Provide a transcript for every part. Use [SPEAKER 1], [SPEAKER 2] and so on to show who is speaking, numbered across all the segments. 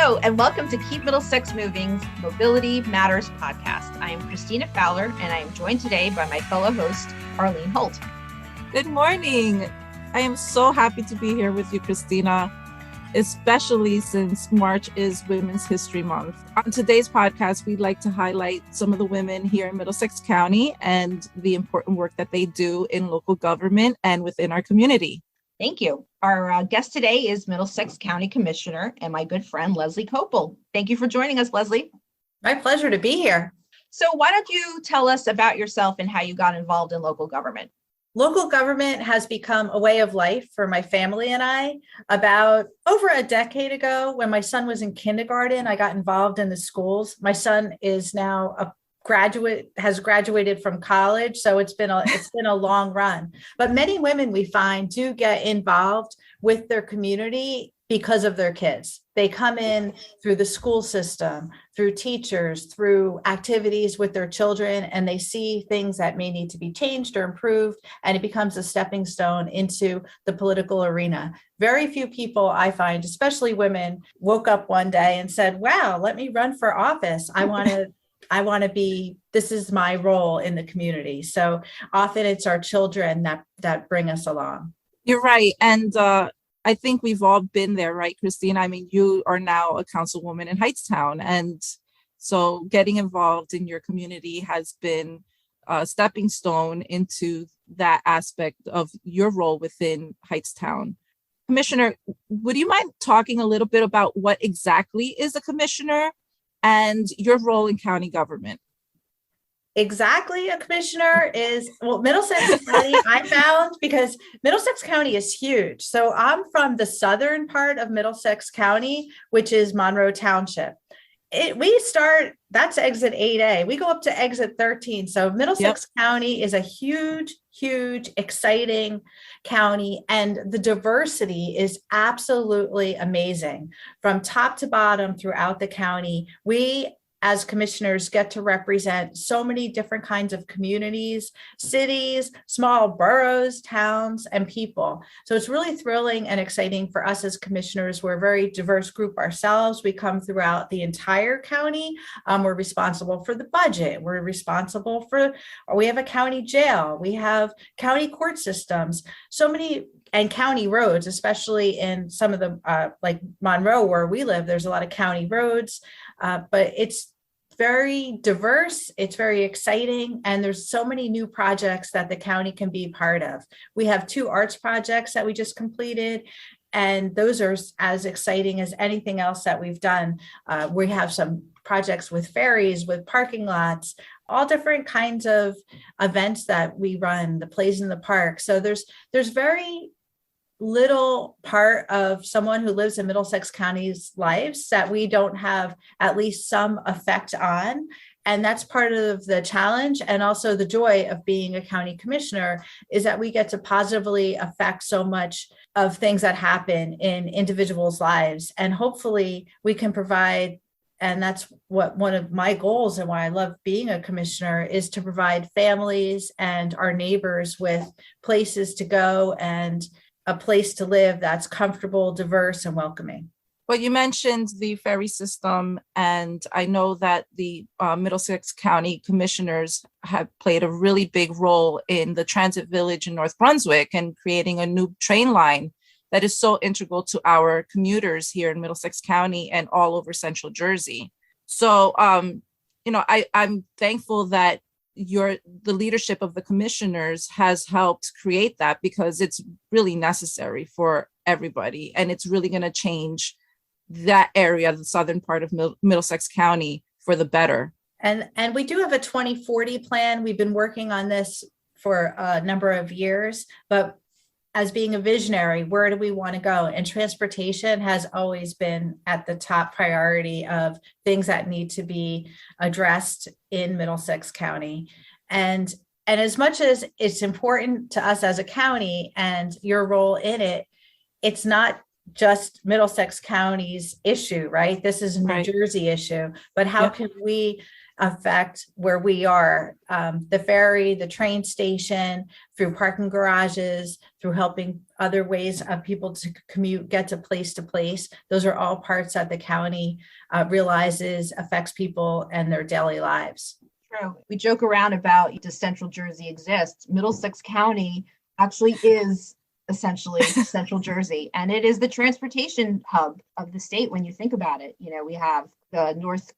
[SPEAKER 1] Hello, and welcome to Keep Middlesex Moving's Mobility Matters podcast. I am Cristina Fowler, and I am joined today by my fellow host, Arlene Holt.
[SPEAKER 2] Good morning. I am so happy to be here with you, Cristina, especially since March is Women's History Month. On today's podcast, we'd like to highlight some of the women here in Middlesex County and the important work that they do in local government and within our community.
[SPEAKER 1] Thank you. Our guest today is Middlesex County Commissioner and my good friend, Leslie Koppel. Thank you for joining us, Leslie.
[SPEAKER 3] My pleasure to be here.
[SPEAKER 1] So why don't you tell us about yourself and how you got involved in local government?
[SPEAKER 3] Local government has become a way of life for my family and I. About over a decade ago, when my son was in kindergarten, I got involved in the schools. My son is now has graduated from college, so it's been a long run. But many women we find do get involved with their community because of their kids. They come in through the school system, through teachers, through activities with their children, and they see things that may need to be changed or improved, and it becomes a stepping stone into the political arena. Very few people, I find, especially women, woke up one day and said, wow, let me run for office. I want to be, this is my role in the community. So often it's our children that bring us along.
[SPEAKER 2] You're right. And I think we've all been there, right, Cristina? I mean, you are now a councilwoman in Hightstown. And so getting involved in your community has been a stepping stone into that aspect of your role within Hightstown. Commissioner, would you mind talking a little bit about what exactly is a commissioner and your role in county government?
[SPEAKER 3] Exactly, a commissioner is, Middlesex County, I found, because Middlesex County is huge. So I'm from the southern part of Middlesex County, which is Monroe Township. That's exit 8A. We go up to exit 13. So Middlesex County is a huge, exciting county. And the diversity is absolutely amazing. From top to bottom throughout the county, we as commissioners get to represent so many different kinds of communities, cities, small boroughs, towns, and people. So it's really thrilling and exciting for us as commissioners. We're a very diverse group ourselves. We come throughout the entire county. We're responsible for the budget. We have a county jail. We have county court systems, so many, and county roads, especially in some of the, like Monroe, where we live, there's a lot of county roads. But it's very diverse, it's very exciting, and there's so many new projects that the county can be part of. We have 2 arts projects that we just completed, and those are as exciting as anything else that we've done. We have some projects with ferries, with parking lots, all different kinds of events that we run, the plays in the park. So there's very little part of someone who lives in Middlesex County's lives that we don't have at least some effect on. And that's part of the challenge. And also the joy of being a county commissioner is that we get to positively affect so much of things that happen in individuals' lives. And hopefully we can provide, and that's what one of my goals and why I love being a commissioner, is to provide families and our neighbors with places to go and a place to live that's comfortable, diverse, and welcoming.
[SPEAKER 2] Well, you mentioned the ferry system, and I know that the Middlesex County commissioners have played a really big role in the transit village in North Brunswick and creating a new train line that is so integral to our commuters here in Middlesex County and all over Central Jersey. So, I'm thankful that the leadership of the commissioners has helped create that, because it's really necessary for everybody, and it's really going to change that area, the southern part of Middlesex County, for the better.
[SPEAKER 3] And we do have a 2040 plan. We've been working on this for a number of years, but as being a visionary, where do we want to go? And transportation has always been at the top priority of things that need to be addressed in Middlesex County. And as much as it's important to us as a county and your role in it, it's not just Middlesex County's issue, right? This is a New Jersey issue, but how can we affect where we are. The ferry, the train station, through parking garages, through helping other ways of people to commute, get to place. Those are all parts that the county realizes affects people and their daily lives.
[SPEAKER 1] True. We joke around about does Central Jersey exist? Middlesex County actually is essentially Central Jersey, and it is the transportation hub of the state when you think about it. We have the North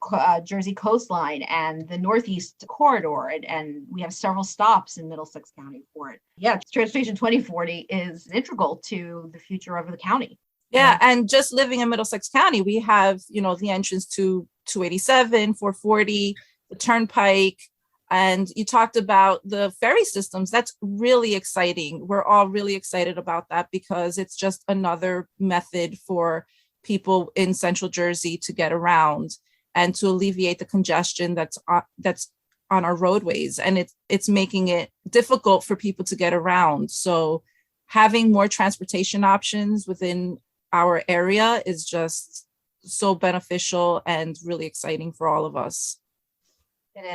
[SPEAKER 1] Jersey coastline and the Northeast corridor, and we have several stops in Middlesex County for it. Yeah, Transportation 2040 is integral to the future of the county.
[SPEAKER 2] Yeah, and just living in Middlesex County, we have, the entrance to 287, 440, the Turnpike, and you talked about the ferry systems. That's really exciting. We're all really excited about that because it's just another method for people in Central Jersey to get around and to alleviate the congestion that's on our roadways. And it's making it difficult for people to get around. So having more transportation options within our area is just so beneficial and really exciting for all of us.
[SPEAKER 1] It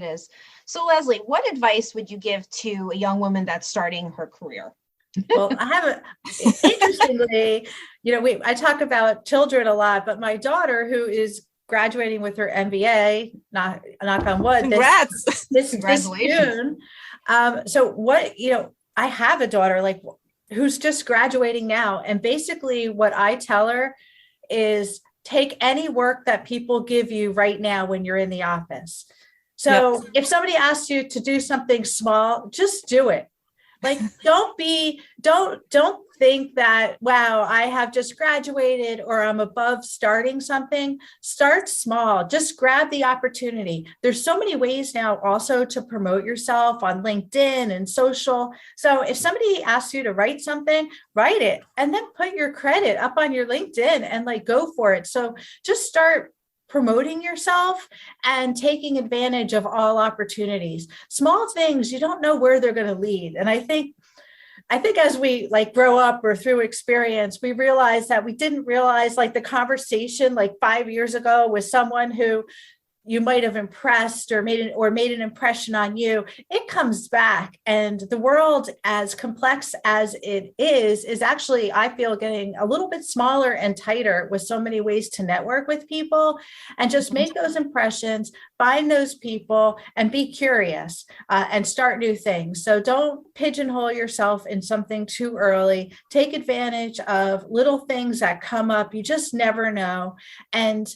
[SPEAKER 1] is. So Leslie, what advice would you give to a young woman that's starting her career?
[SPEAKER 3] Well, interestingly, I talk about children a lot, but my daughter, who is graduating with her MBA, knock on wood,
[SPEAKER 2] Congrats.
[SPEAKER 3] this June. So what, I have a daughter who's just graduating now. And basically what I tell her is take any work that people give you right now when you're in the office. So if somebody asks you to do something small, just do it. Don't think that, wow, I have just graduated or I'm above starting something. Start small, just grab the opportunity. There's so many ways now also to promote yourself on LinkedIn and social. So if somebody asks you to write something, write it and then put your credit up on your LinkedIn and go for it. So just start promoting yourself and taking advantage of all opportunities. Small things, you don't know where they're going to lead. And I think as we grow up or through experience, we realize that we didn't realize the conversation 5 years ago with someone who you might have impressed or made an impression on you, it comes back. And the world, as complex as it is actually, I feel, getting a little bit smaller and tighter with so many ways to network with people and just make those impressions, find those people and be curious and start new things. So don't pigeonhole yourself in something too early. Take advantage of little things that come up. You just never know. And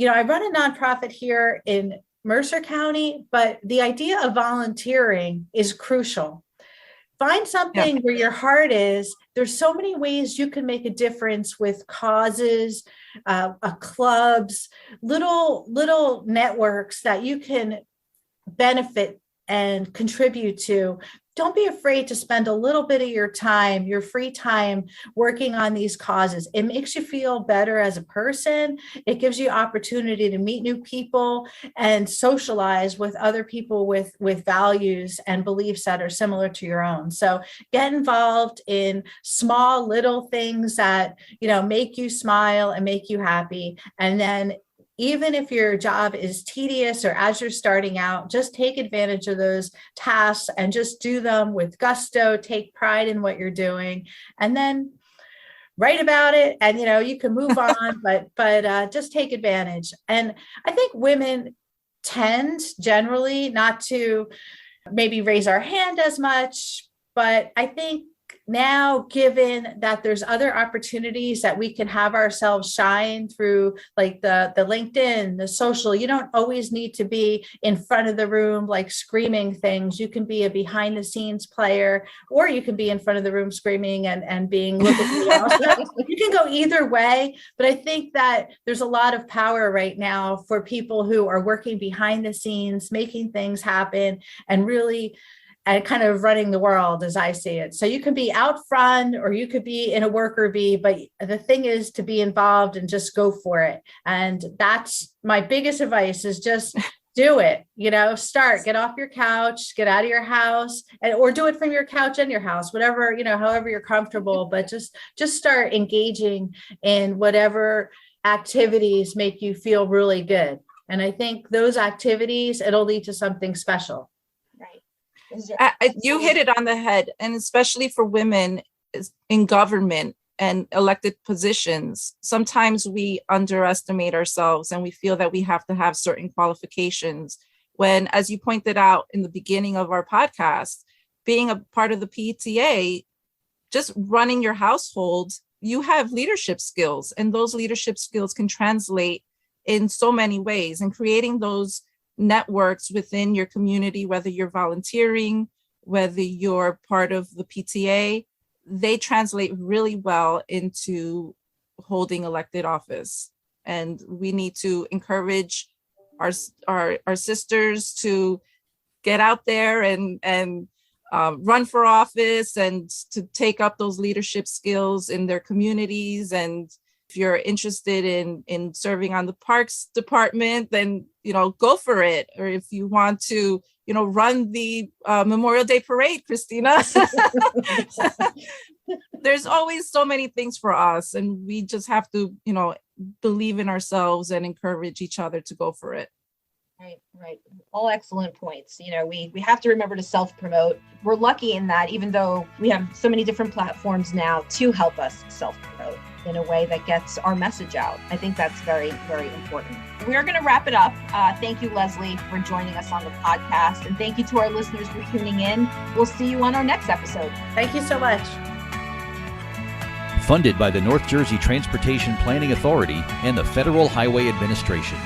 [SPEAKER 3] I run a nonprofit here in Mercer County, but the idea of volunteering is crucial. Find something where your heart is. There's so many ways you can make a difference with causes, clubs, little networks that you can benefit and contribute to. Don't be afraid to spend a little bit of your time, your free time, working on these causes. It makes you feel better as a person. It gives you opportunity to meet new people and socialize with other people with values and beliefs that are similar to your own. So get involved in small little things that, make you smile and make you happy. And then even if your job is tedious or as you're starting out, just take advantage of those tasks and just do them with gusto, take pride in what you're doing, and then write about it. And, you can move on, but just take advantage. And I think women tend generally not to maybe raise our hand as much, but I think now, given that there's other opportunities that we can have ourselves shine through, the LinkedIn, the social, you don't always need to be in front of the room, screaming things. You can be a behind the scenes player, or you can be in front of the room screaming and being, look at me also. You can go either way. But I think that there's a lot of power right now for people who are working behind the scenes, making things happen and really and kind of running the world as I see it. So you can be out front or you could be in a worker bee, but the thing is to be involved and just go for it. And that's my biggest advice is just do it, start, get off your couch, get out of your house or do it from your couch and your house, whatever, however you're comfortable, but just start engaging in whatever activities make you feel really good. And I think those activities, it'll lead to something special.
[SPEAKER 1] Right.
[SPEAKER 2] You hit it on the head, and especially for women in government and elected positions, sometimes we underestimate ourselves and we feel that we have to have certain qualifications. When, as you pointed out in the beginning of our podcast, being a part of the PTA, just running your household, you have leadership skills, and those leadership skills can translate in so many ways, and creating those networks within your community, whether you're volunteering, whether you're part of the PTA, they translate really well into holding elected office. And we need to encourage our sisters to get out there and run for office and to take up those leadership skills in their communities. And if you're interested in serving on the Parks Department, then, go for it. Or if you want to, run the Memorial Day Parade, Cristina. There's always so many things for us, and we just have to, believe in ourselves and encourage each other to go for it.
[SPEAKER 1] Right. All excellent points. We have to remember to self-promote. We're lucky in that, even though we have so many different platforms now to help us self-promote in a way that gets our message out. I think that's very, very important. We're going to wrap it up. Thank you, Leslie, for joining us on the podcast. And thank you to our listeners for tuning in. We'll see you on our next episode.
[SPEAKER 3] Thank you so much.
[SPEAKER 4] Funded by the North Jersey Transportation Planning Authority and the Federal Highway Administration.